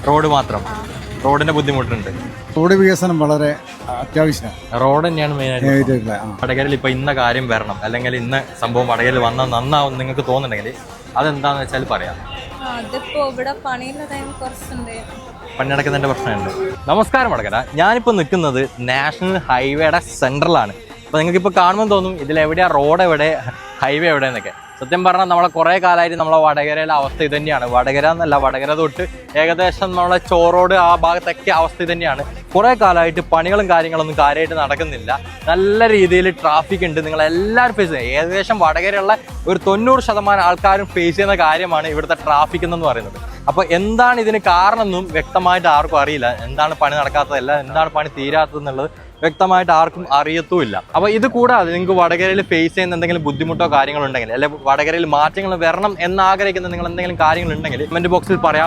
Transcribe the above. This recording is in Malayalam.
റോഡ് മാത്രം. റോഡിന്റെ ബുദ്ധിമുട്ടുണ്ട്. റോഡ് വികസനം വളരെ അത്യാവശ്യമാണ്. റോഡ് തന്നെയാണ് മെയിനായിട്ട്. വടകരയിൽ ഇപ്പൊ ഇന്ന കാര്യം വരണം, അല്ലെങ്കിൽ ഇന്ന സംഭവം വടകരയിൽ വന്നാൽ നന്നാവും നിങ്ങൾക്ക് തോന്നുന്നുണ്ടെങ്കിൽ അതെന്താന്ന് വെച്ചാൽ പറയാം. പണി നടക്കുന്നതിന്റെ പ്രശ്നമുണ്ട്. നമസ്കാരം വടകര. ഞാനിപ്പോൾ നിൽക്കുന്നത് നാഷണൽ ഹൈവേയുടെ സെൻട്രലാണ്. അപ്പോൾ നിങ്ങൾക്ക് ഇപ്പോൾ കാണുമ്പോൾ തോന്നും ഇതിലെവിടെയാണ് റോഡ് എവിടെ, ഹൈവേ എവിടെ എന്നൊക്കെ. സത്യം പറഞ്ഞാൽ നമ്മളെ കുറേ കാലമായിട്ട് നമ്മളെ വടകരയിലെ അവസ്ഥ ഇത് തന്നെയാണ്. വടകര എന്നല്ല, വടകര തൊട്ട് ഏകദേശം നമ്മളെ ചോറോഡ് ആ ഭാഗത്തൊക്കെ അവസ്ഥ ഇത് തന്നെയാണ്. കുറേ കാലമായിട്ട് പണികളും കാര്യങ്ങളൊന്നും കാര്യമായിട്ട് നടക്കുന്നില്ല. നല്ല രീതിയിൽ ട്രാഫിക് ഉണ്ട്. നിങ്ങളെല്ലാവരും ഫേസ് ചെയ്യുക. ഏകദേശം വടകരയുള്ള ഒരു 90% ആൾക്കാരും ഫേസ് ചെയ്യുന്ന കാര്യമാണ് ഇവിടുത്തെ ട്രാഫിക് എന്ന് പറയുന്നത്. അപ്പോൾ എന്താണ് ഇതിന് കാരണമെന്നും വ്യക്തമായിട്ട് ആർക്കും അറിയില്ല. എന്താണ് പണി നടക്കാത്തതല്ല, എന്താണ് പണി തീരാത്തതെന്നുള്ളത് വ്യക്തമായിട്ട് ആർക്കും അറിയത്തുമില്ല. അപ്പോൾ ഇത് കൂടാതെ നിങ്ങൾക്ക് വടകരയിൽ ഫേസ് ചെയ്യുന്ന എന്തെങ്കിലും ബുദ്ധിമുട്ടോ കാര്യങ്ങളുണ്ടെങ്കിൽ, അല്ലെങ്കിൽ വടകരയിൽ മാറ്റങ്ങൾ വരണം എന്നാഗ്രഹിക്കുന്ന നിങ്ങൾ എന്തെങ്കിലും കാര്യങ്ങളുണ്ടെങ്കിൽ കമന്റ് ബോക്സിൽ പറയാം.